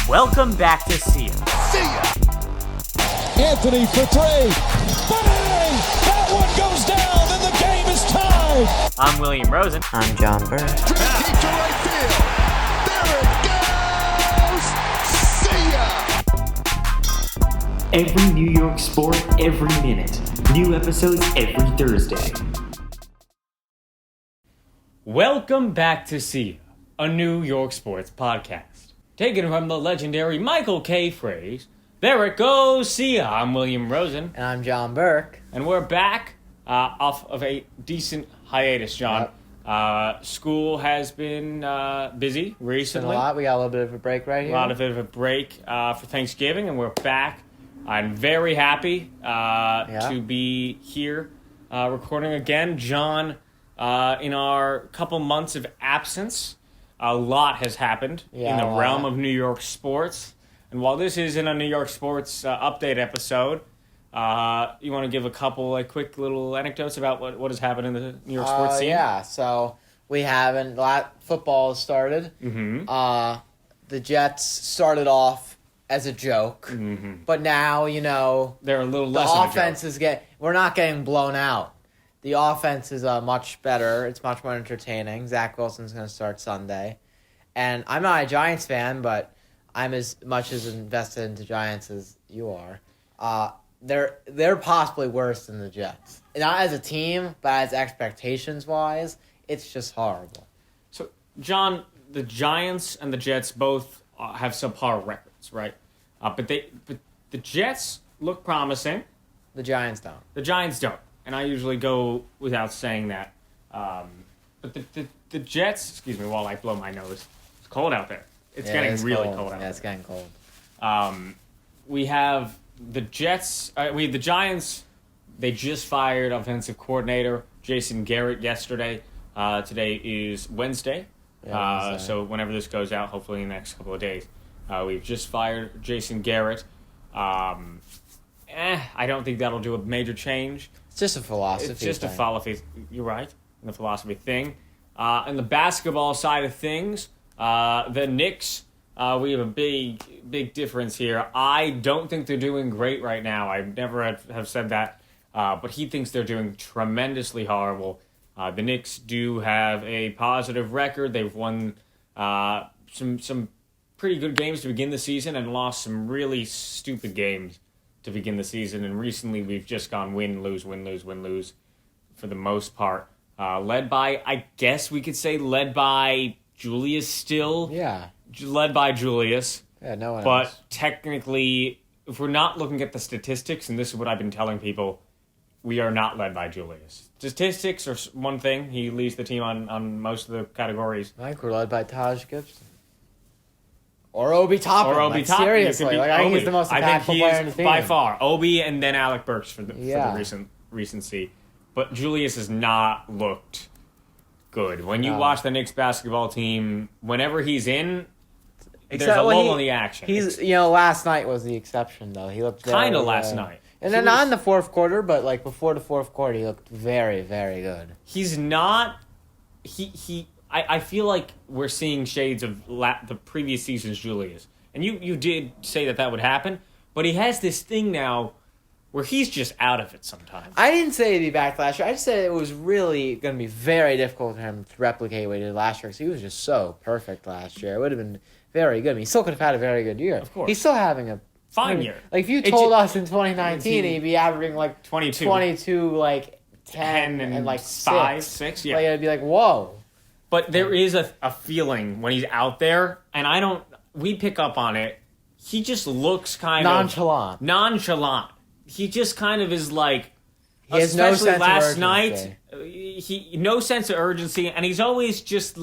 Welcome back to See Ya. See ya! Anthony for three. Bang! That one goes down, and the game is tied. I'm William Rosen. I'm John Burke. Deep to right field. There it goes! See ya! Every New York sport, every minute. New episodes every Thursday. Welcome back to See Ya, a New York sports podcast. Taken from the legendary Michael K. Phrase, there it goes, see ya. I'm William Rosen. And I'm John Burke. And we're back off of a decent hiatus, John. Yep. School has been busy recently. Been a lot. We got a little bit of a break right here. A bit of a break for Thanksgiving, and we're back. I'm very happy to be here recording again. John, in our couple months of absence, a lot has happened in the realm of New York sports. And while this isn't a New York sports update episode, you want to give a couple quick little anecdotes about what has happened in the New York sports scene? Yeah, so we haven't. Football started. Mm-hmm. The Jets started off as a joke, but now, They're a little the less of a offense joke. we're not getting blown out. The offense is much better. It's much more entertaining. Zach Wilson's going to start Sunday. And I'm not a Giants fan, but I'm as much as invested into Giants as you are. They're possibly worse than the Jets. Not as a team, but as expectations-wise, it's just horrible. So, John, the Giants and the Jets both have subpar records, right? But the Jets look promising. The Giants don't. The Giants don't. And I usually go without saying that. But the Jets, excuse me while I blow my nose. It's cold out there. It's getting really cold out there. Yeah, it's getting cold. We have the Jets. We have the Giants. They just fired offensive coordinator Jason Garrett yesterday. Today is Wednesday. So whenever this goes out, hopefully in the next couple of days, we've just fired Jason Garrett. I don't think that'll do a major change. It's just a philosophy. It's just a philosophy. You're right. The philosophy thing. And the basketball side of things, the Knicks, we have a big difference here. I don't think they're doing great right now. I never have said that. But he thinks they're doing tremendously horrible. The Knicks do have a positive record. They've won some pretty good games to begin the season and lost some really stupid games to begin the season. And recently we've just gone win, lose for the most part. Led by Julius still. Yeah. Led by Julius. Yeah, no one But else. Technically, if we're not looking at the statistics, and this is what I've been telling people, we are not led by Julius. Statistics are one thing. He leads the team on most of the categories. I think we're led by Taj Gibson. Or Obi Toppin. Seriously. I think he's the most impactful player in the team. By far. Obi and then Alec Burks for the recency. But Julius has not looked good. When you watch the Knicks basketball team, whenever he's in, there's a lull in the action. Last night was the exception, though. He looked kind of last night. And then not in the fourth quarter, but before the fourth quarter, he looked very, very good. He's not. I feel like we're seeing shades of the previous season's Julius. And you did say that would happen, but he has this thing now where he's just out of it sometimes. I didn't say he'd be back last year. I just said it was really going to be very difficult for him to replicate what he did last year because he was just so perfect last year. It would have been very good. I mean, he still could have had a very good year. Of course. He's still having a fine year. If you told us in 2019 he'd be averaging 22, 10 and 5, 6, yeah. It'd be like, whoa. But there is a feeling when he's out there, and we pick up on it, he just looks kind of... Nonchalant. He just kind of is like... He has no sense last of urgency. night, no sense of urgency, and he's always just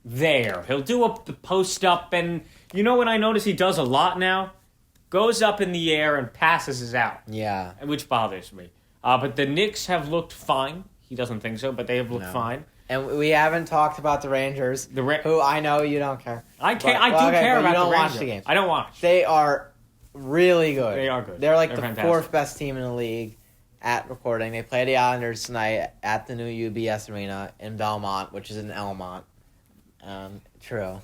there. He'll do the post up, and what I notice he does a lot now? Goes up in the air and passes it out. Yeah. Which bothers me. But the Knicks have looked fine. He doesn't think so, but they have looked fine. And we haven't talked about the Rangers, who I know you don't care. I do care about the Rangers. You don't watch the games. I don't watch. They are really good. They are good. They're the fantastic. fourth best team in the league at recording. They play the Islanders tonight at the new UBS Arena in Belmont, which is in Elmont. True.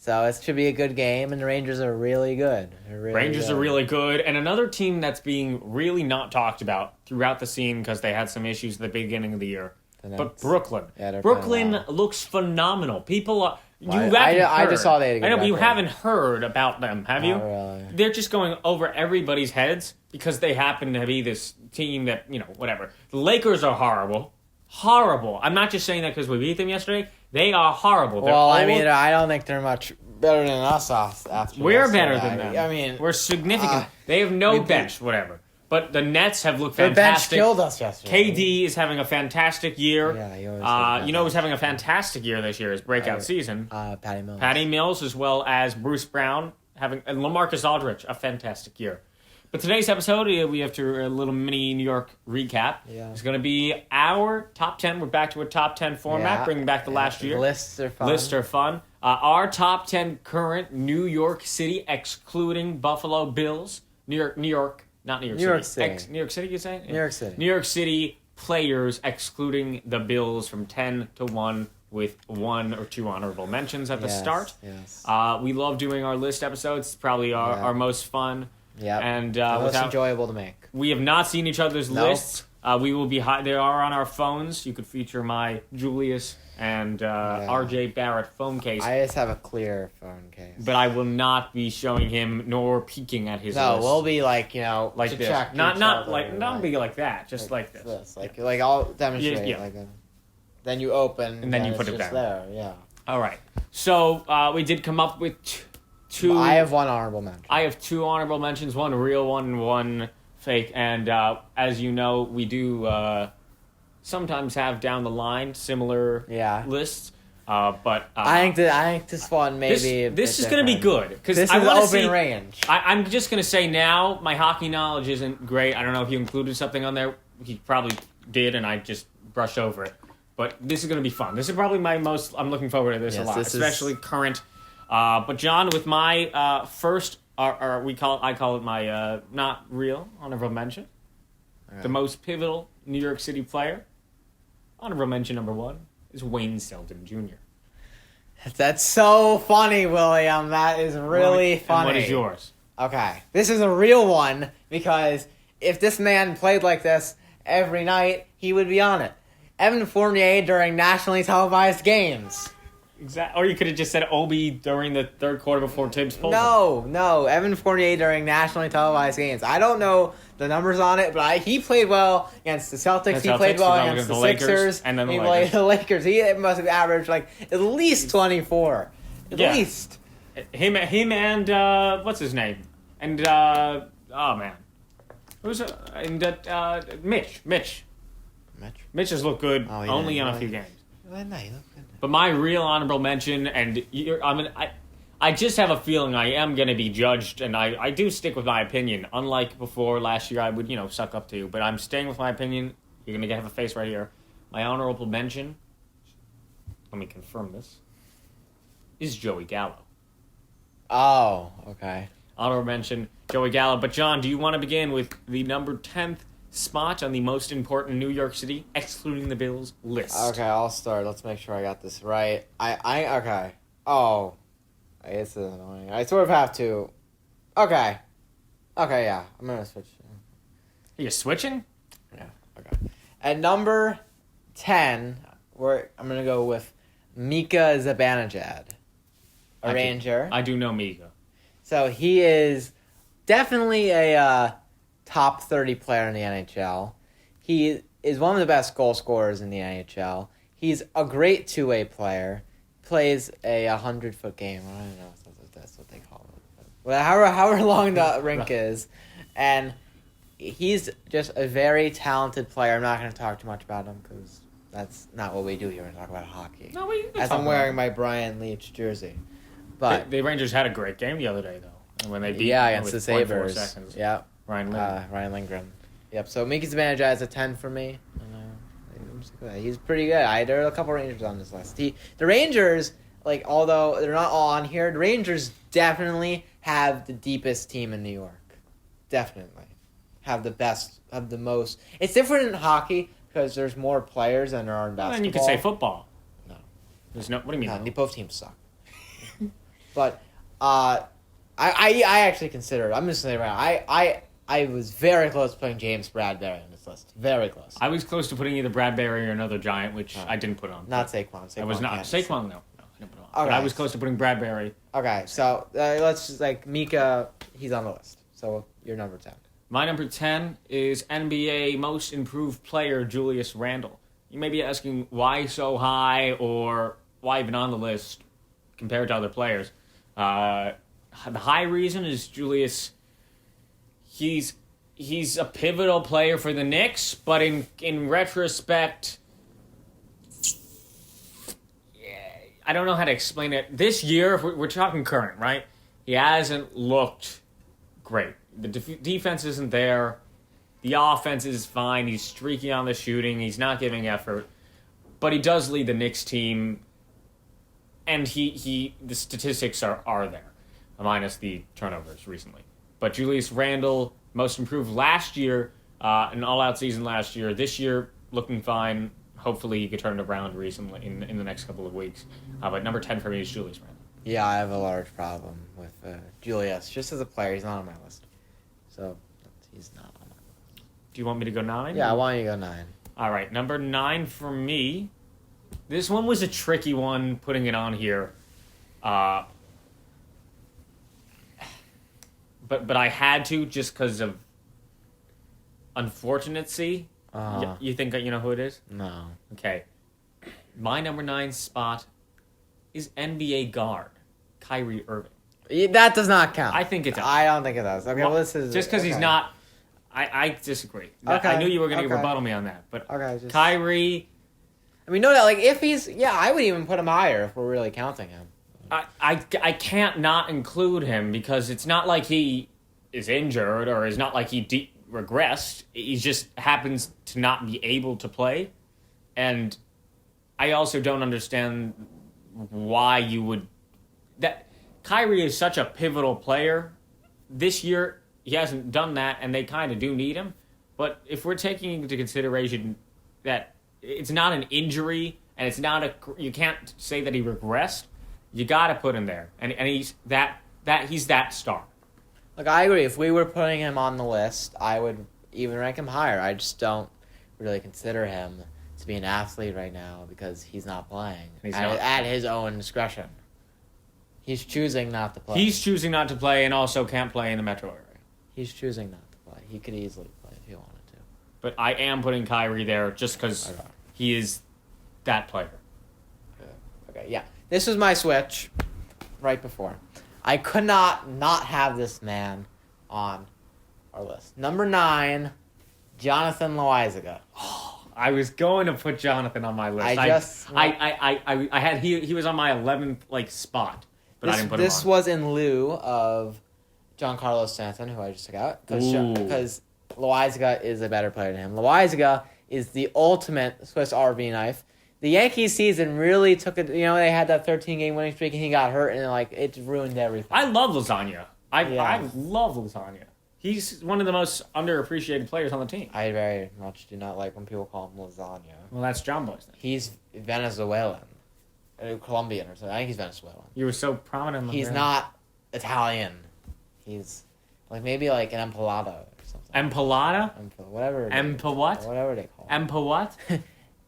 So it should be a good game, and the Rangers are really good. Rangers are really good, and another team that's being really not talked about throughout the scene because they had some issues at the beginning of the year. But Brooklyn. Yeah, Brooklyn looks phenomenal. People are... I just saw they had a good I know, but you record. haven't heard about them, have you? Not really. They're just going over everybody's heads because they happen to be this team that, whatever. The Lakers are horrible. Horrible. I'm not just saying that because we beat them yesterday. They are horrible. They're Well, I mean, I don't think they're much better than us after we're yesterday. better than them. I mean, we're significant. They have no bench, whatever. But the Nets have looked the bench fantastic. killed us yesterday. KD is having a fantastic year. Yeah, he always who's having a fantastic year this year, his breakout season. Patty Mills. Patty Mills, as well as Bruce Brown, and LaMarcus Aldridge, a fantastic year. But today's episode, we have a little mini New York recap. Yeah. It's going to be our top 10. We're back to a top 10 format, bringing back the last year. Lists are fun. Our top 10 current New York City, excluding Buffalo Bills. New York, not New York City. New York City. New York City, you say? New York City. New York City players, excluding the Bills, from 10 to 1, with 1 or 2 honorable mentions at the start. Yes. We love doing our list episodes. It's probably our most fun. Yeah. And most enjoyable to make. We have not seen each other's lists. We will be they are on our phones. You could feature my Julius and RJ Barrett phone case. I just have a clear phone case. But I will not be showing him nor peeking at his list. We'll be like like to this. check Not each other, like don't be like that. Just like this. Like I'll demonstrate. Yeah. Then you open and then you it's put it just down. There, yeah. All right. So we did come up with two. I have one honorable mention. I have 2 honorable mentions, one real one and one fake. And as you know, we do sometimes have down the line similar lists. But I think this one maybe this is going to be good because this I is want to open see range. I'm just going to say now my hockey knowledge isn't great. I don't know if you included something on there. He probably did, and I just brushed over it. But this is going to be fun. This is probably my most. I'm looking forward to this a lot, especially current. But John, with my first, I call it my not real honorable mention, the most pivotal New York City player. Honorable mention number 1 is Wayne Selden Jr. That's so funny, William. That is really funny. And what is yours? Okay, this is a real one because if this man played like this every night, he would be on it. Evan Fournier during nationally televised games. Exactly. Or you could have just said Obi during the third quarter before Tibbs pulled him. No. Evan Fournier during nationally televised games. I don't know the numbers on it, but he played well against the Celtics. He played well against the Sixers. And then he played the Lakers. He must have averaged at least 24. At least. Him and what's his name? And oh man, who's Mitch? Mitch has looked good only on a few games. But my real honorable mention, and I just have a feeling I am going to be judged, and I do stick with my opinion. Unlike before, last year I would, suck up to you. But I'm staying with my opinion. You're going to have a face right here. My honorable mention, let me confirm this, is Joey Gallo. Oh, okay. Honorable mention, Joey Gallo. But John, do you want to begin with the number 10th spot on the most important New York City, excluding the Bills, list? Okay, I'll start. Let's make sure I got this right. Okay. Oh. This is annoying. I sort of have to. Okay, yeah. I'm going to switch. Are you switching? Yeah, okay. At number 10, I'm going to go with Mika Zibanejad, a Ranger. I do know Mika. So he is definitely a top 30 player in the NHL. He is one of the best goal scorers in the NHL. He's a great two-way player. Plays a 100-foot game. I don't know if that's what they call it. Well, however long the rink is. And he's just a very talented player. I'm not going to talk too much about him because that's not what we do here. We talk about hockey. No, as I'm wearing my Brian Leach jersey. But the Rangers had a great game the other day, though. When they beat against the Sabres. Seconds. Yeah. Ryan Lindgren. Yep, so Mika Zibanejad is a 10 for me. He's pretty good. There are a couple Rangers on this list. The Rangers, although they're not all on here, the Rangers definitely have the deepest team in New York. Definitely. Have the most. It's different in hockey because there's more players than there are in basketball. And you could say football. No. There's no. What do you mean? No, both teams suck. But I actually considered. I'm just saying right now. I was very close to putting James Bradbury on this list. Very close. I was close to putting either Bradbury or another Giant, which I didn't put on. Not Saquon. I was not. can't. Saquon, no. I didn't put on. But Okay. I was close to putting Bradbury. Okay, so let's just Mika. He's on the list. So you're number 10. My number 10 is NBA Most Improved Player Julius Randle. You may be asking why so high or why even on the list compared to other players. The high reason is Julius. He's a pivotal player for the Knicks, but in retrospect, I don't know how to explain it. This year, if we're talking current, right? He hasn't looked great. The defense isn't there. The offense is fine. He's streaky on the shooting. He's not giving effort. But he does lead the Knicks team, and the statistics are there, minus the turnovers recently. But Julius Randle, most improved last year, an all-out season last year. This year, looking fine. Hopefully he could turn it around recently in the next couple of weeks. But number 10 for me is Julius Randle. Yeah, I have a large problem with Julius. Just as a player, he's not on my list. So he's not on my list. Do you want me to go 9? Yeah, I want you to go 9. All right, number 9 for me. This one was a tricky one, putting it on here. But I had to just because of unfortunacy. You think you know who it is? No. Okay. My number 9 spot is NBA guard Kyrie Irving. That does not count. I think it does. I don't think it does. Okay, well, this is... Just because he's not... I disagree. Okay. I knew you were going to Okay. rebuttal me on that. But Kyrie... I mean, no doubt, if he's... Yeah, I would even put him higher if we're really counting him. I can't not include him because it's not like he is injured or it's not like he regressed. He just happens to not be able to play. And I also don't understand why you would... that Kyrie is such a pivotal player. This year, he hasn't done that, and they kind of do need him. But if we're taking into consideration that it's not an injury and it's not you can't say that he regressed, you got to put him there. And he's he's that star. Look, I agree. If we were putting him on the list, I would even rank him higher. I just don't really consider him to be an athlete right now because he's not playing at his own discretion. He's choosing not to play. He's choosing not to play and also can't play in the metro area. He's choosing not to play. He could easily play if he wanted to. But I am putting Kyrie there just because he is that player. Okay, yeah. This was my switch right before. I could not have this man on our list. Number 9, Jonathan Loizaga. I was going to put Jonathan on my list. I had he was on my 11th spot, but I didn't put him on. This was in lieu of Giancarlo Stanton, who I just took out, because Loizaga is a better player than him. Loizaga is the ultimate Swiss Army knife. The Yankees season really took it. You know, they had that 13-game winning streak, and he got hurt, and it ruined everything. I love Lasagna. I love Lasagna. He's one of the most underappreciated players on the team. I very much do not like when people call him lasagna. Well, that's John Boy's thing. He's Venezuelan. Colombian or something. I think he's Venezuelan. You were so prominent. He's not Italian. He's maybe an empalada or something. Empalada? Whatever. What? Whatever they call it. Empa what?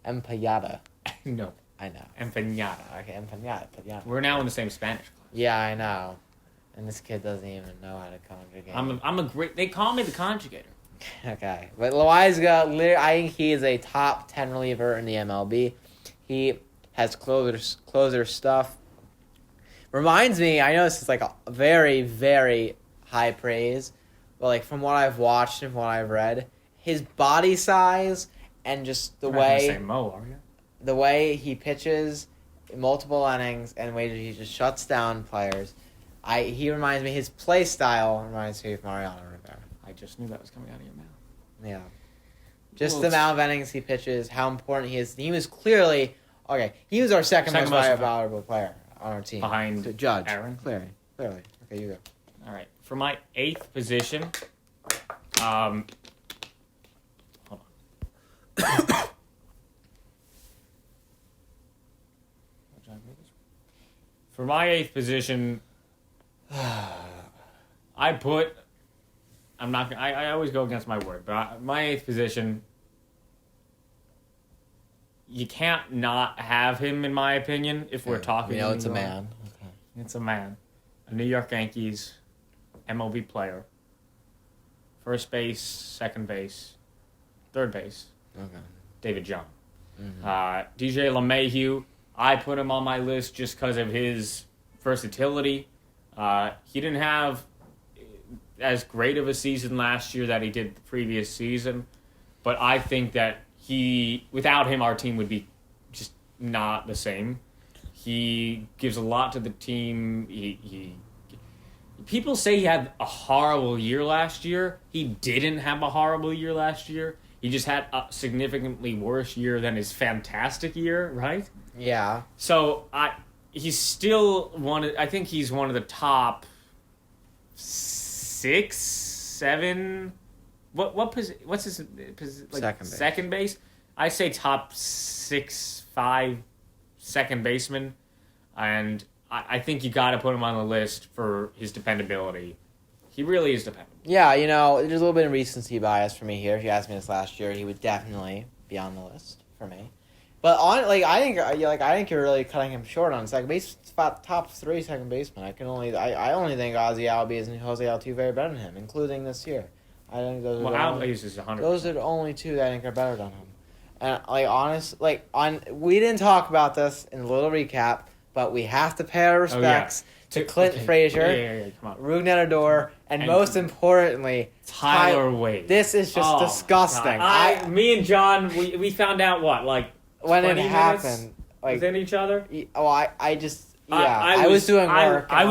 Empayada. No. I know. Empanada. Okay, empanada. We're now in the same Spanish class. Yeah, I know. And this kid doesn't even know how to conjugate. I'm a great... They call me the conjugator. Okay. But Loizaga, I think he is a top 10 reliever in the MLB. He has closer stuff. Reminds me, I know this is a very, very high praise, but from what I've watched and what I've read, his body size and just the way... You're not gonna say Mo, are you? The way he pitches in multiple innings and the way that he just shuts down players... He reminds me, his play style reminds me of Mariano Rivera. I just knew that was coming out of your mouth. Yeah. Just the amount of innings he pitches, how important he is. He was clearly, he was our second most valuable player on our team. Behind Judge. Aaron? Clearly. Okay, you go. All right. For my 8th position, hold on. For my 8th position, I'm not gonna. I always go against my word, but my 8th position. You can't not have him, in my opinion. If we're talking, it's a man. Okay. It's a man, a New York Yankees MLB player. First base, second base, third base. Okay. David John. Mm-hmm. DJ LeMahieu. I put him on my list just because of his versatility. He didn't have as great of a season last year that he did the previous season, but I think that without him, our team would be just not the same. He gives a lot to the team. People say he had a horrible year last year. He didn't have a horrible year last year. He just had a significantly worse year than his fantastic year, right? Yeah. So he's still I think he's one of the top 6, 7. What's his like second base? I say top 6, 5 second baseman, and I think you got to put him on the list for his dependability. He really is dependable. Yeah, there's a little bit of recency bias for me here. If you asked me this last year, he would definitely be on the list for me. But I think you're really cutting him short on second base. Top 3 second baseman. I only think Ozzie Albies and Jose Altuve are better than him, including this year. I think those are Albies is 100%. Those are the only 2 that I think are better than him. And we didn't talk about this in a little recap, but we have to pay our respects to Clint Frazier, come on. Rougned Odor, and most importantly, Tyler Wade. This is just disgusting. Me and John, we found out when it happened, within each other. I was doing work. I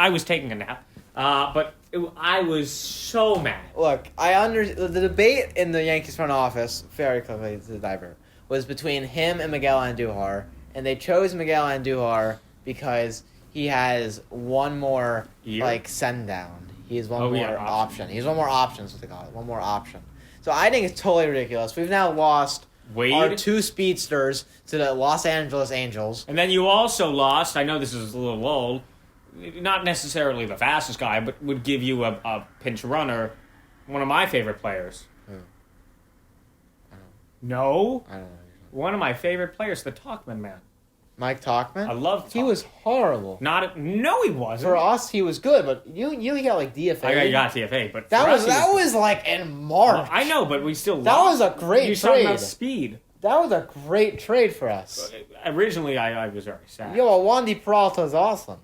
was taking a nap, but I was so mad. Look, the debate in the Yankees front office, very quickly to divert, was between him and Miguel Andujar, and they chose Miguel Andujar because he has one more send down. He has one more option. He has one more option, is what they call it. One more option. So I think it's totally ridiculous. We've now lost Wade? Our 2 speedsters to the Los Angeles Angels. And then you also lost, I know this is a little old, not necessarily the fastest guy, but would give you a pinch runner, one of my favorite players. Who? No? I don't know. One of my favorite players, the Talkman man. Mike Talkman? I love Talkman. He was horrible. No, he wasn't. For us, he was good, but you got DFA. I got DFA, but that was in March. I know, but we still lost. That was a great trade. You're talking about speed. That was a great trade for us. Originally, I was very sad. Wandy Peralta is awesome.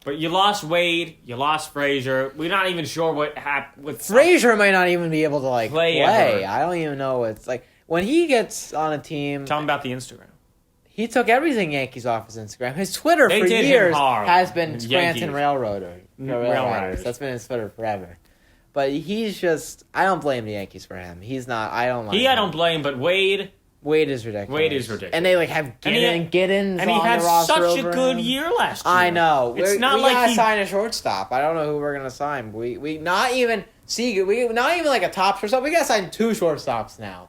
But you lost Wade, you lost Frazier. We're not even sure what happened with Frazier might not even be able to play. Ever. I don't even know. It's when he gets on a team. Tell him about the Instagram. He took everything Yankees off his Instagram. His Twitter for years has been Scranton Railroaders. That's been his Twitter forever. But he's just... I don't blame the Yankees for him. He's not... I don't like him. I don't blame, but Wade is ridiculous. And they have Giddens and he had such a good year last year. I know. It's not we gotta sign a shortstop. I don't know who we're gonna sign. We not even a top shortstop. We gotta sign 2 shortstops now.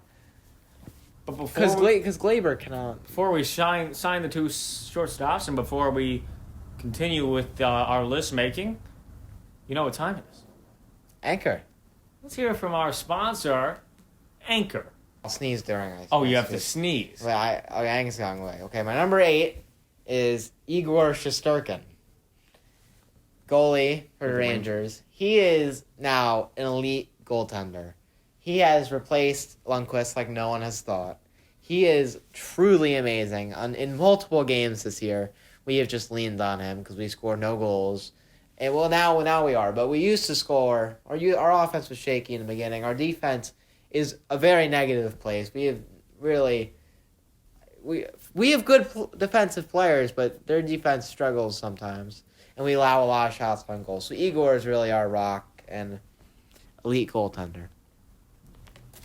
But because Glaber cannot. Before we sign the 2 shortstops and before we continue with our list making, you know what time it is. Anchor. Let's hear from our sponsor, Anchor. I'll sneeze during it. Oh, you have to sneeze. Well, I ain't going away. Okay, my number 8 is Igor Shesterkin, goalie for the Rangers. He is now an elite goaltender. He has replaced Lundqvist like no one has thought. He is truly amazing. In multiple games this year, we have just leaned on him because we scored no goals. And now we are. But we used to score. Our offense was shaky in the beginning. Our defense is a very negative place. We have really... We have good defensive players, but their defense struggles sometimes. And we allow a lot of shots on goal. So Igor is really our rock and elite goaltender.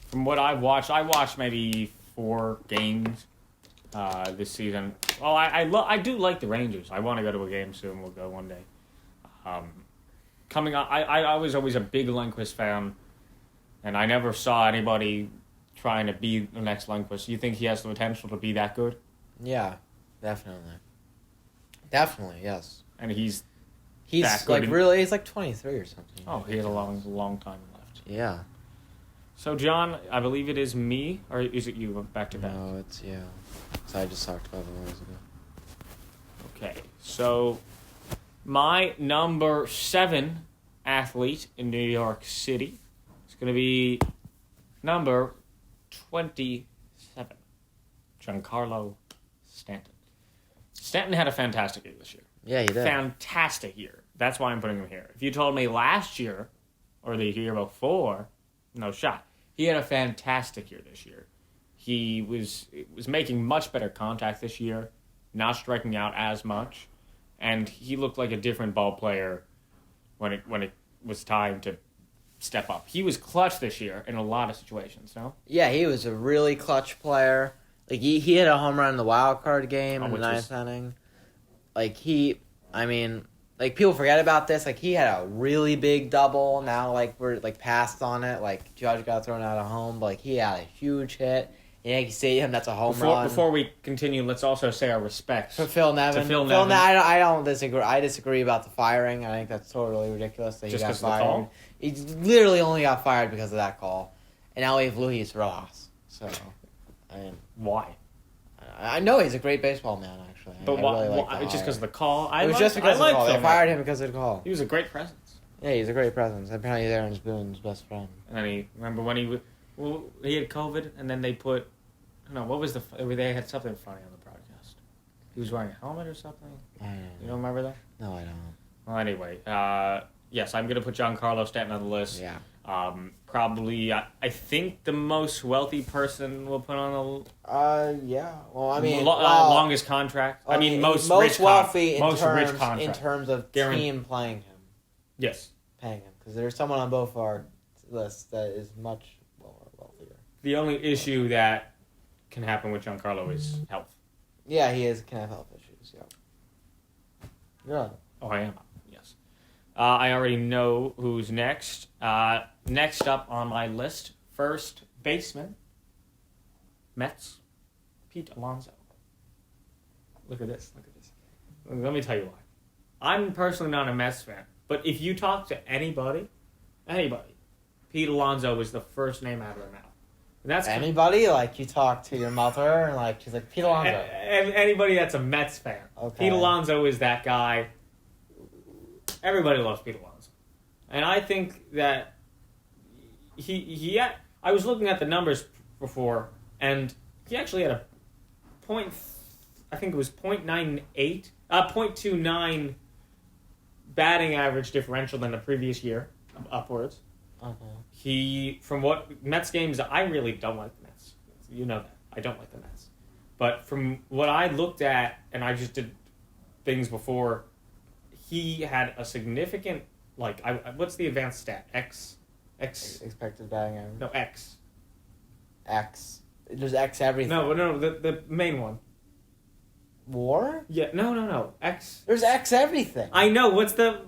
From what I watched maybe 4 games this season. Well, I do like the Rangers. I want to go to a game soon. We'll go one day. Coming up, I was always a big Lundqvist fan, and I never saw anybody trying to be the next Lundqvist. You think he has the potential to be that good? Yeah, definitely. Definitely, yes. And he's He's that like good. really, he's like 23 or something. Oh, he has a long time left. Yeah. So, John, I believe it is me, or is it you? Back to back. No, it's you. So I just talked about it hours ago. Okay, so my number 7 athlete in New York City is going to be number 27, Giancarlo Stanton. Stanton had a fantastic year this year. Yeah, he did. Fantastic year. That's why I'm putting him here. If you told me last year or the year before, no shot. He had a fantastic year this year. He was making much better contact this year, not striking out as much, and he looked like a different ball player when it was time to step up. He was clutch this year in a lot of situations, no? Yeah, he was a really clutch player. Like he hit a home run in the wild card game in the ninth inning. Like people forget about this. Like he had a really big double. Now like we're like passed on it. Like Judge got thrown out of home, but like he had a huge hit. Yankee Stadium, that's a home run. Before we continue, let's also say our respects for Phil Nevin. I don't disagree. I disagree about the firing. I think that's totally ridiculous that he got fired. He literally only got fired because of that call. And now we have Luis Rojas. So, why? I know he's a great baseball man, actually. But why? Really just because of the call? It was just because of the call. They fired him because of the call. He was a great presence. Yeah, he's a great presence. Apparently, he's Aaron Boone's best friend. And remember when he had COVID, and then they put, what was they had something funny on the broadcast. He was wearing a helmet or something. I don't know. You don't remember that? No, I don't. Well, anyway, yes, I'm gonna put Giancarlo Stanton on the list. Yeah. Probably, I think the most wealthy person we'll put on the. Yeah. Well, I mean, longest contract. Most wealthy rich in contract. terms of team playing him. Yes. Paying him, because there's someone on both our lists that is much wealthier. The only issue that can happen with Giancarlo is health. Yeah, he can have health issues. Yeah. Yeah. Oh, I am. Yes. I already know who's next. Next up on my list, first baseman, Mets, Pete Alonso. Look at this. Let me tell you why. I'm personally not a Mets fan, but if you talk to anybody, Pete Alonso is the first name out of their mouth. And that's anybody? Like you talk to your mother and like she's like, Pete Alonso. Anybody that's a Mets fan. Okay. Pete Alonso is that guy. Everybody loves Pete Alonso. And I think that I was looking at the numbers before, and he actually had a I think it was 0.29 batting average differential than the previous year, upwards. Okay. From what Mets games, I really don't like the Mets. You know that. I don't like the Mets. But from what I looked at, and I just did things before, he had a significant, what's the advanced stat? X? Expected batting average? No, X. X. There's X everything. No, the main one. WAR? Yeah, no. X. There's X everything. I know, what's the...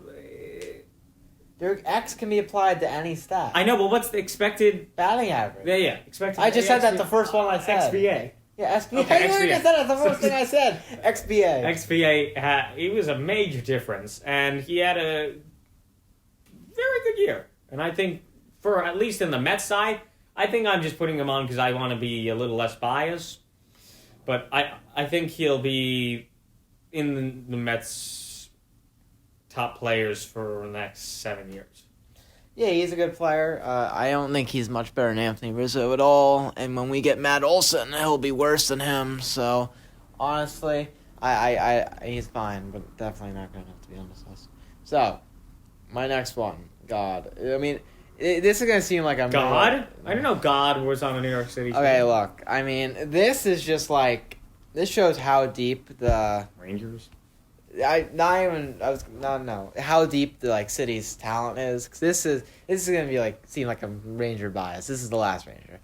X can be applied to any stat. I know, but what's the expected... batting average? Yeah, expected... I just said that the first one I said. XBA. Yeah, XBA. Okay, You just said it the first thing I said. XBA. XBA, it was a major difference, and he had a very good year. And I think, for at least in the Mets side, I think I'm just putting him on because I want to be a little less biased. But I think he'll be in the Mets' top players for the next 7 years. Yeah, he's a good player. I don't think he's much better than Anthony Rizzo at all. And when we get Matt Olson, he'll be worse than him. So, honestly, he's fine, but definitely not good enough to be on this list. So, my next one, God. I mean, this is going to seem like I'm... God? Really, I didn't know God was on a New York City team. Okay, look. I mean, this is just like... This shows how deep the... Rangers? How deep the city's talent is. 'Cause this is gonna be seem like a Ranger bias. This is the last Ranger,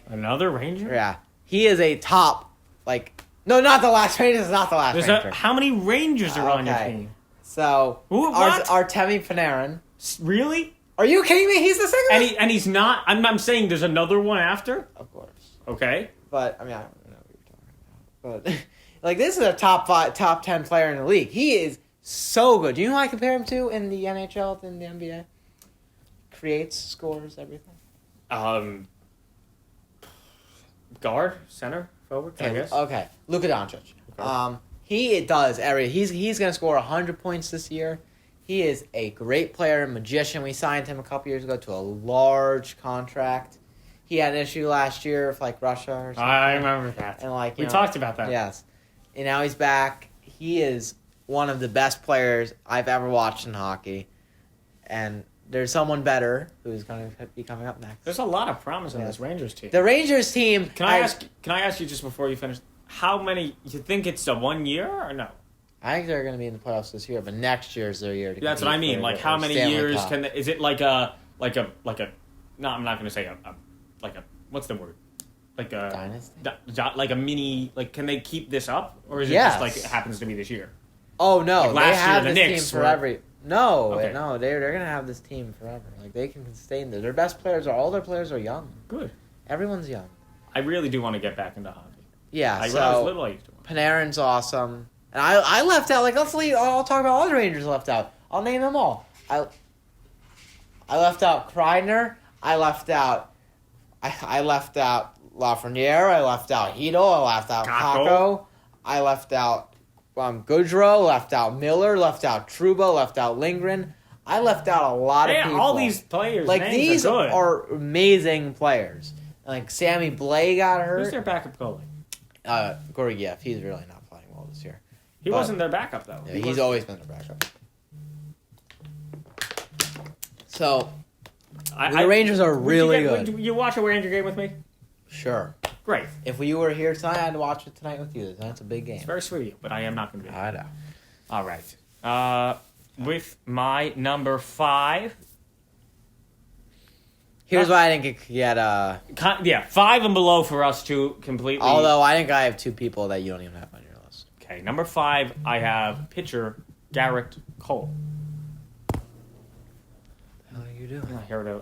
another Ranger. Yeah, he is a top. No, not the last Ranger. This is not the last Ranger. How many Rangers are on your team? So Artemi Panarin. Really? Are you kidding me? He's the second. And he's not. I'm saying there's another one after. Of course. Okay. But I mean, I don't know what you're talking about. But. This is a top 10 player in the league. He is So good. Do you know who I compare him to in the NHL, in the NBA? Creates, scores, everything. Guard, center, forward, I guess. Okay. Luka Doncic. Okay. He does everything. He's going to score 100 points this year. He is a great player, magician. We signed him a couple years ago to a large contract. He had an issue last year with Russia or something. I remember that. And we talked about that. Yes. And now he's back. He is one of the best players I've ever watched in hockey. And there's someone better who's going to be coming up next. There's a lot of promise in this Rangers team. The Rangers team. Can I ask you just before you finish? How many? You think it's a 1 year or no? I think they're going to be in the playoffs this year, but next year's their year to That's what I mean. for How many Stanley years Cup. can? Is it like a? No, I'm not going to say a. What's the word? Like a dynasty? like a mini. Can they keep this up, or is it Yes. just it happens to be this year? Oh no! Like last they have year, the this Knicks team were- for every. No, Okay. no, they're gonna have this team forever. They can stay in there. Their best players all their players are young. Good. Everyone's young. I really do want to get back into hockey. Yeah. When I was little, I used to. Panarin's awesome, and I left out I'll talk about all the Rangers left out. I'll name them all. I left out Kreidner. I left out Lafreniere. I left out Hedel. I left out Kakko. Kakko. I left out Goudreau. Left out Miller. Left out Trouba. Left out Lindgren. I left out a lot of people. All these players. names these are, good. are amazing players. Sammy Blais got hurt. Who's their backup goalie? Gorgiev. He's really not playing well this year. He wasn't their backup though. Yeah, he's always been their backup. So the Rangers are really good. Would you watch a Ranger game with me? Sure. Great. If you were here tonight, I'd watch it tonight with you. That's a big game. It's very sweet of you, but I am not going to be. I know. All right. With my number 5. Here's why I think it could get. 5 and below for us to completely. Although I think I have two people that you don't even have on your list. Okay, number 5, I have pitcher Garrett Cole. How are you doing? I heard a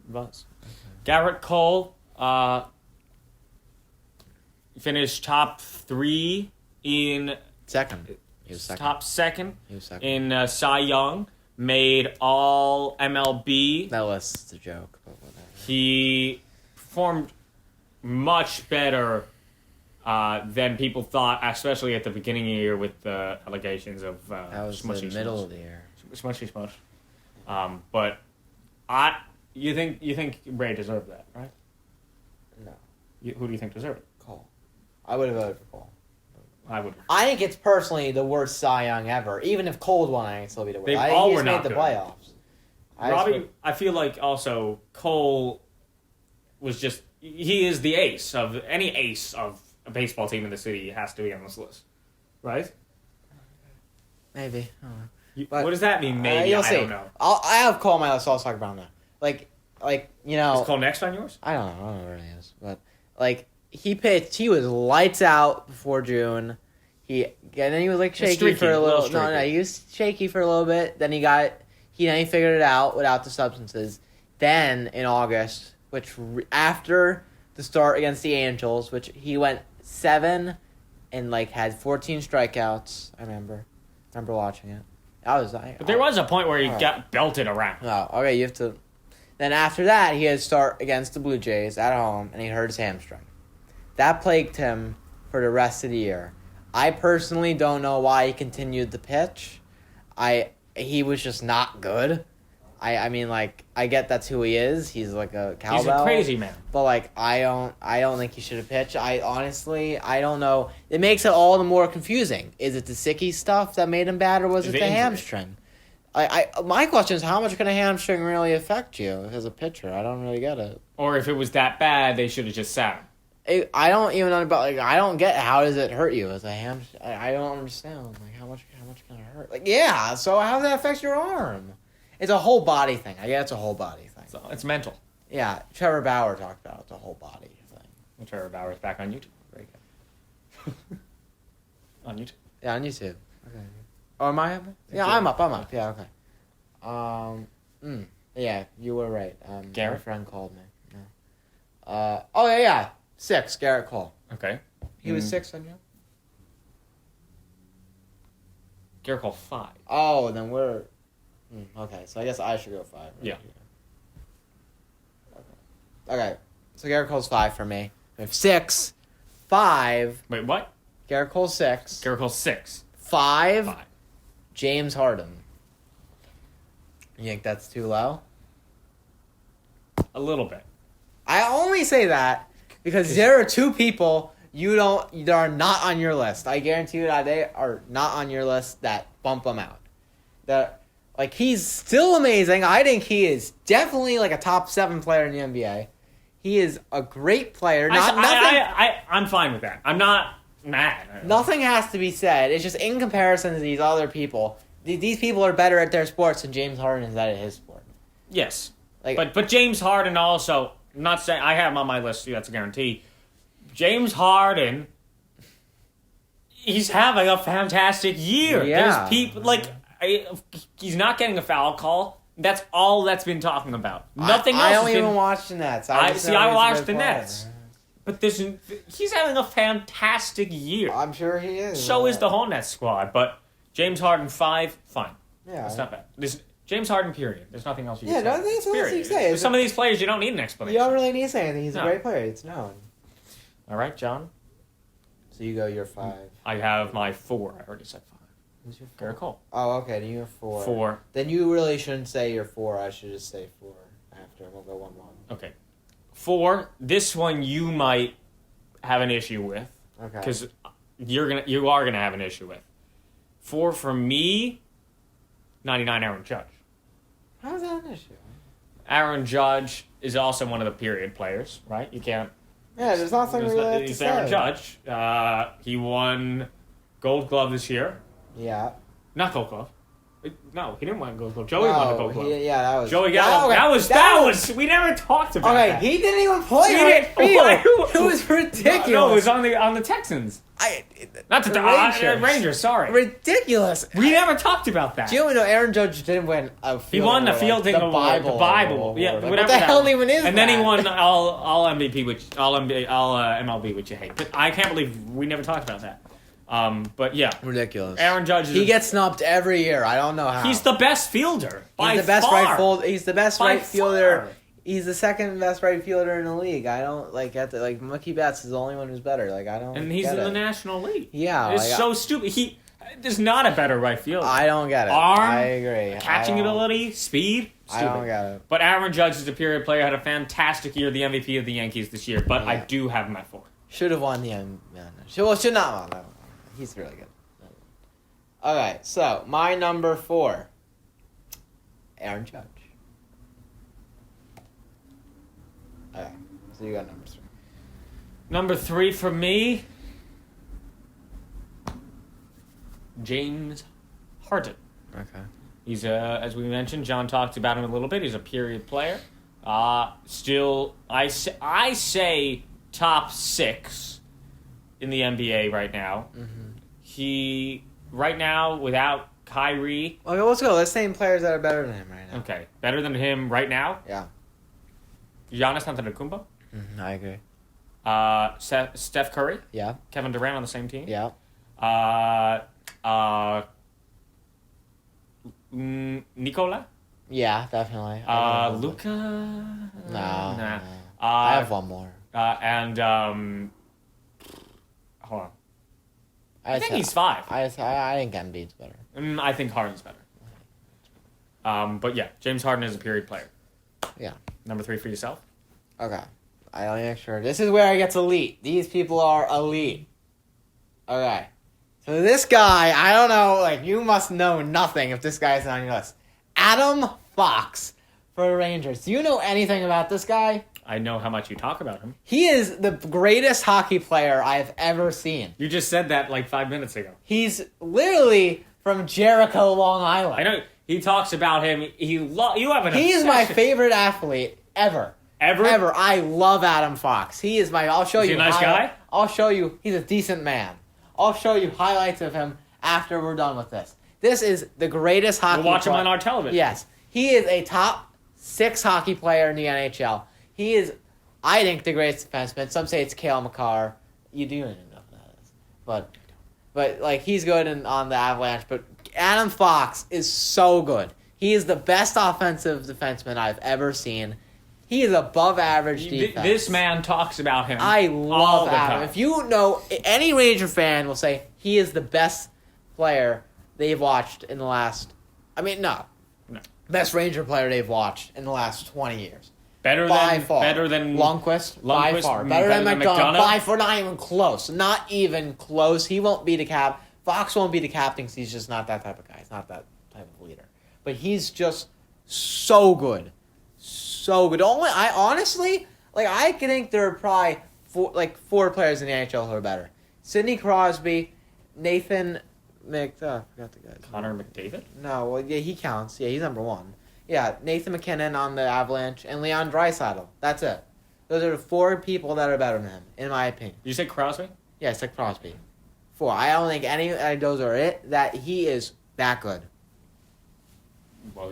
buzz. Okay. Garrett Cole finished top 3 in Second. He was second. top second He was second. in Cy Young. Made all MLB. That list's a joke, but whatever. He performed much better than people thought, especially at the beginning of the year with the allegations of That was smushy the middle smush. of the year. Smushy smush. But you think Ray deserved that, right? No. Who do you think deserved it? Cole. I would have voted for Cole. I would. I think it's personally the worst Cy Young ever. Even if Cole won, I think it'd still be the worst. They I think all he's were made not the good. playoffs. I feel like also Cole was just he is the ace of any ace of a baseball team in the city has to be on this list, right? Maybe. I don't know. What does that mean? Maybe you'll I see. don't know. I have Cole on my list, so I'll talk about him now. Is Cole next on yours? I don't know where he is, but he pitched. He was lights out before June. Then he was shaky streaky, for a little. streaky. No, he was shaky for a little bit. Then he figured it out without the substances. Then in August, after the start against the Angels, which he went 7 and had 14 strikeouts. I remember watching it. But there was a point where he got belted around. Oh, okay. You have to. Then after that, he had to start against the Blue Jays at home, and he hurt his hamstring. That plagued him for the rest of the year. I personally don't know why he continued to pitch. He was just not good. I get that's who he is. He's like a cowbell. He's a crazy man. But I don't think he should have pitched. I don't know. It makes it all the more confusing. Is it the sicky stuff that made him bad, or was it the injury? hamstring? My question is, how much can a hamstring really affect you as a pitcher? I don't really get it. Or if it was that bad, they should have just sat him. I don't even know about I don't get how does it hurt you as a hamstring. I don't understand how much can it hurt? So how does that affect your arm? It's a whole body thing. I guess it's a whole body thing. So it's mental. Yeah, Trevor Bauer talked about it. It's a whole body thing. Well, Trevor Bauer's back on YouTube. Very good. On YouTube. Yeah, on YouTube. Okay. Oh, am I up? Yeah, I'm up. Yeah, okay. Yeah, you were right. Garrett? My friend called me. No. Yeah. 6, Garrett Cole. Okay. He was 6 on you? Garrett Cole 5. Oh, then we're... Okay, so I guess I should go 5. Right Yeah. Here. Okay, so Garrett Cole's 5 for me. We have 6, 5. Wait, what? Garrett Cole's 6. Garrett Cole 6. 5. 5. James Harden. You think that's too low? A little bit. I only say that because there are 2 people that are not on your list. I guarantee you that they are not on your list that bump them out. Like, he's still amazing. I think he is definitely like a top 7 player in the NBA. He is a great player. I'm fine with that. I'm not mad. Nothing has to be said. It's just in comparison to these other people. These people are better at their sports than James Harden is at his sport. Yes. Like, But James Harden also, I'm not saying, I have him on my list, that's a guarantee. James Harden, he's having a fantastic year. Yeah. There's people, he's not getting a foul call. That's all that's been talking about. Nothing else. I has don't been, even watch the Nets. I watched the player. Nets. But he's having a fantastic year. I'm sure he is. So is the whole Nets squad. But James Harden 5, fine. Yeah. That's not bad. James Harden, period. There's nothing else you can say. Yeah, nothing else you Period. can say. For some of these players, you don't need an You explanation. don't really need to say anything. He's No. a great player. It's known. All right, John. So you go your 5. I have my 4. I already said 5. Who's your 4? Garrett Cole. Oh, okay. Then you have 4. 4. Then you really shouldn't say your 4. I should just say 4 after. And we'll go 1-1. Okay. 4. This one you might have an issue with. Okay. Because you are gonna have an issue with. 4 for me. 99 Aaron Judge. How's that an issue? Aaron Judge is also one of the period players, right? You can't. Yeah, there's nothing really to He's say. Aaron Judge. He won Gold Glove this year. Yeah. Not Gold Glove. No, he didn't win Gold Glove. Joey won the Gold Glove. Yeah, that was... Joey got that was. We never talked about Okay, that. he didn't even play He right didn't- field. Why- It was ridiculous. No, it was on the Texans. Not the Rangers. Sorry, Ridiculous. we never talked about that. Do you know Aaron Judge didn't win a field He won the award, fielding the award, the Bible, award. yeah, Like, whatever. what the hell even is And then he that? won all MVP, all MLB, which you hate. But I can't believe we never talked about that. But yeah, Ridiculous. Aaron Judge. He gets snubbed every year. I don't know how. He's the best fielder. By He's the best far. right fielder. He's the best By right fielder. far. He's the second best right fielder in the league. I don't Mookie Betts is the only one who's better. I don't. And he's get in it. the National League. Yeah, It's so stupid. There's not a better right fielder. I don't get it. Arm, I agree. Catching I don't- ability, speed. I Stupid. don't get it. But Aaron Judge is a period player. Had a fantastic year, the MVP of the Yankees this year. But I Yeah. do have him at 4. Should have won the should not won. He's really good. Okay, so my number 4, Aaron Judge. Okay, so you got number 3. Number 3 for me, James Harden. Okay. He's as we mentioned, John talked about him a little bit. He's a period player. Still, I say top 6 in the NBA right now. Mm-hmm. He right now without Kyrie. Okay, let's go. Let's name players that are better than him right now. Okay, better than him right now. Yeah. Giannis Antetokounmpo. I agree. Steph Curry. Yeah. Kevin Durant on the same team. Yeah. Nikola. Yeah, definitely. Luka. No. I have one more. And hold on. I think he's 5. I think Embiid's better. I think Harden's better. But yeah, James Harden is a period player. Yeah. Number 3 for yourself. Okay. I'll make sure. This is where it gets elite. These people are elite. Okay. So this guy, I don't know, you must know nothing if this guy's on your list. Adam Fox for the Rangers. Do you know anything about this guy? I know how much you talk about him. He is the greatest hockey player I've ever seen. You just said that 5 minutes ago. He's literally from Jericho, Long Island. I know he talks about him. You have an He's my obsession. favorite athlete ever. Ever? I love Adam Fox. He is I'll show Is you. he a nice guy? I'll show you. He's a decent man. I'll show you highlights of him after we're done with this. This is the greatest hockey We'll watch him player. on our television. Yes. He is a top 6 hockey player in the NHL. He is, I think, the greatest defenseman. Some say it's Cale Makar. You do even know who that is. But he's good on the Avalanche. But Adam Fox is so good. He is the best offensive defenseman I've ever seen. He is above average defense. This man talks about him. I all love the Adam. time. If you know, any Ranger fan will say he is the best player they've watched in the last. I mean, no. Best Ranger player they've watched in the last 20 years. Better than Lundqvist, by far. Better than McDonough, by far. Not even close. Not even close. He won't be the cap. Fox won't be the captain because he's just not that type of guy. He's not that type of leader. But he's just so good. So good. I honestly, I think there are probably four players in the NHL who are better. Sidney Crosby, Nathan I forgot the guy. Connor McDavid? No, well, yeah, he counts. Yeah, he's number one. Yeah, Nathan McKinnon on the Avalanche and Leon Draisaitl. That's it. Those are the four people that are better than him, in my opinion. Did you say Crosby? Yeah, it's like Crosby. Four. I don't think any of those are it. That he is that good. Well,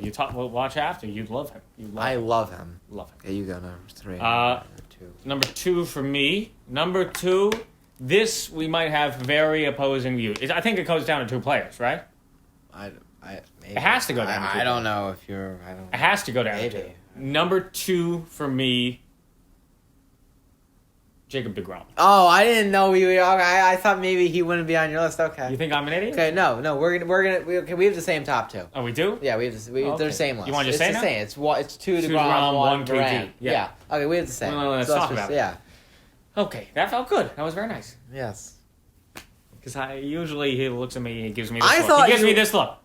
watch after. You'd love him. I love him. Love him. Okay, you go number three. Number two for me. Number two. This we might have very opposing views. I think it goes down to two players, right? Maybe. It has to go down to two. I don't know if you're. It has to go down maybe. to two. Number two for me. Jacob DeGrom. Oh, I didn't know you. I thought maybe he wouldn't be on your list. Okay. You think I'm an idiot? Okay, no, we have the same top two. Oh, we do? Yeah, we have they're the same list. You want to just say the now? same. It's two DeGrom, one Durant. Yeah. Okay, we have the same. Well, let's talk about it. Yeah. Okay, that felt good. That was very nice. Yes. Because usually he looks at me and gives me this look.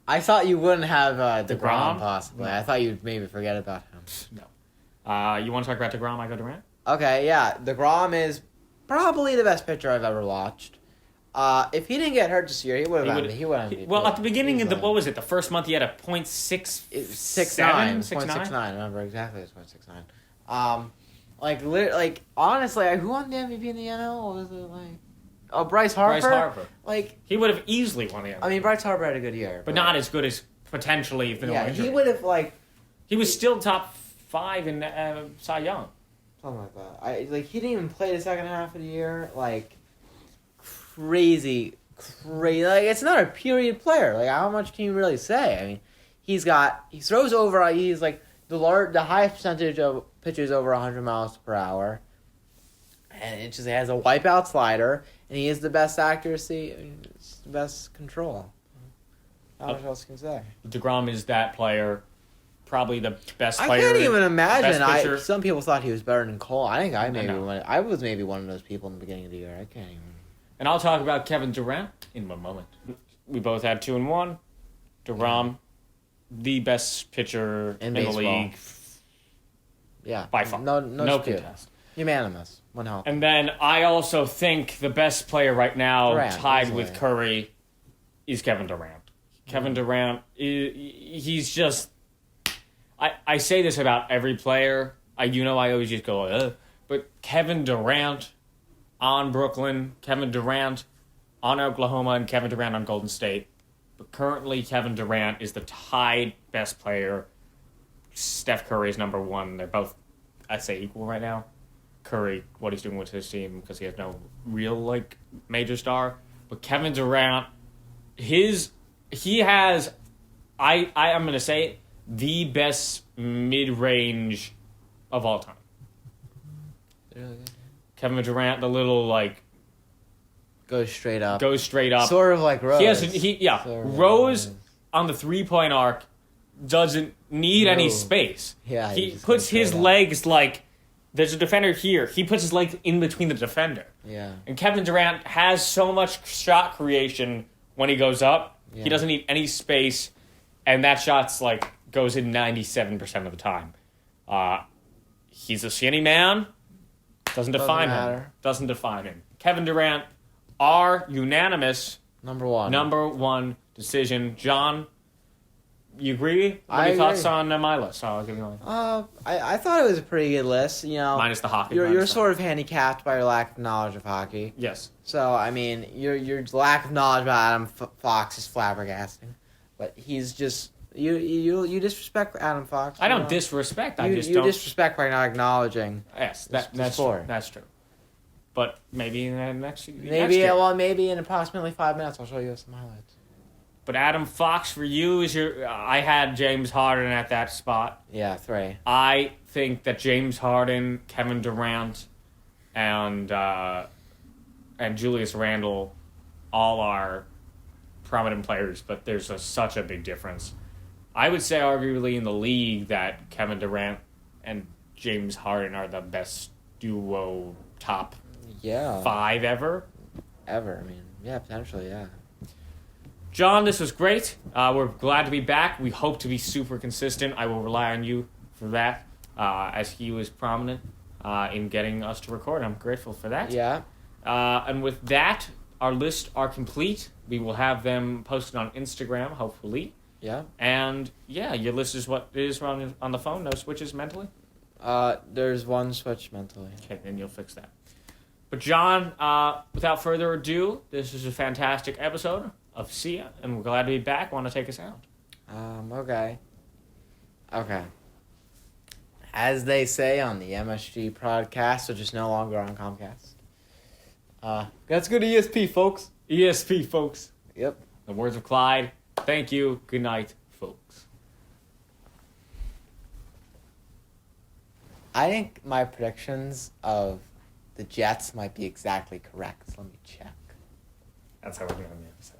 I thought you wouldn't have DeGrom, DeGrom? possibly. No. I thought you'd maybe forget about him. No. You want to talk about DeGrom? I go Durant? Okay, yeah. DeGrom is probably the best pitcher I've ever watched. If he didn't get hurt this year, he would have. Well, at the beginning of what was it? The first month he had a .669. 0.69. I remember exactly. It's 0.69. Honestly, who won the MVP in the NL? Was it Bryce Harper? Bryce Harper. He would have easily won the MVP. I mean, Bryce Harper had a good year, but not as good as potentially the yeah, he would have He was still top 5 in Cy Young. Something like that. He didn't even play the second half of the year. Crazy. It's not a period player. How much can you really say? I mean, he throws over. He's the highest percentage of pitches over 100 miles per hour, and it just has a wipeout slider, and he has the best accuracy. I mean, it's the best control. How much else can you say? DeGrom is that player. Probably the best player. I can't even imagine. Some people thought he was better than Cole. I think I was maybe one of those people in the beginning of the year. I can't even. And I'll talk about Kevin Durant in one moment. We both had 2-1. DeGrom, the best pitcher in the league. Yeah, by far. No contest. Unanimous. One hell. And then I also think the best player right now, tied easily with Curry, is Kevin Durant. Kevin Durant, he's just. I say this about every player. I always just go, but Kevin Durant on Brooklyn, Kevin Durant on Oklahoma, and Kevin Durant on Golden State. But currently, Kevin Durant is the tied best player. Steph Curry is number one. They're both, I'd say, equal right now. Curry, what he's doing with his team, because he has no real, major star. But Kevin Durant, he has, I'm going to say it, the best mid-range of all time. Really? Kevin Durant, the little goes straight up. Sort of like Rose. Rose on the 3-point arc doesn't need any space. Yeah, he puts his legs there's a defender here. He puts his legs in between the defender. Yeah. And Kevin Durant has so much shot creation when he goes up. Yeah. He doesn't need any space, and that shot's goes in 97% of the time. He's a skinny man. Doesn't define him. Kevin Durant, our unanimous number one decision. John, you agree? What are your thoughts on my list? I'll give you mine. I thought it was a pretty good list. Minus the hockey. You're sort of handicapped by your lack of knowledge of hockey. Yes. So I mean, your lack of knowledge about Adam Fox is flabbergasting. But he's just. You disrespect Adam Fox. I don't disrespect. You disrespect by not acknowledging. Yes, that's true. That's true. But maybe in the next. Maybe in approximately 5 minutes, I'll show you some highlights. But Adam Fox, for you, is your... I had James Harden at that spot. Yeah, 3. I think that James Harden, Kevin Durant, and Julius Randle all are prominent players, but there's such a big difference. I would say arguably in the league that Kevin Durant and James Harden are the best duo top 5 ever. Ever. I mean, yeah, potentially, yeah. John, this was great. We're glad to be back. We hope to be super consistent. I will rely on you for that, as he was prominent in getting us to record. I'm grateful for that. Yeah. And with that, our lists are complete. We will have them posted on Instagram, hopefully. Yeah. And, yeah, your list is what it is on the phone. No switches mentally? There's one switch mentally. Okay, then you'll fix that. But, John, without further ado, this is a fantastic episode of See Ya, and we're glad to be back. Want to take us out? Okay. As they say on the MSG podcast, which is no longer on Comcast. Let's go to ESP, folks. ESP, folks. Yep. The words of Clyde. Thank you. Good night, folks. I think my predictions of the Jets might be exactly correct. Let me check. That's how we're doing the episode.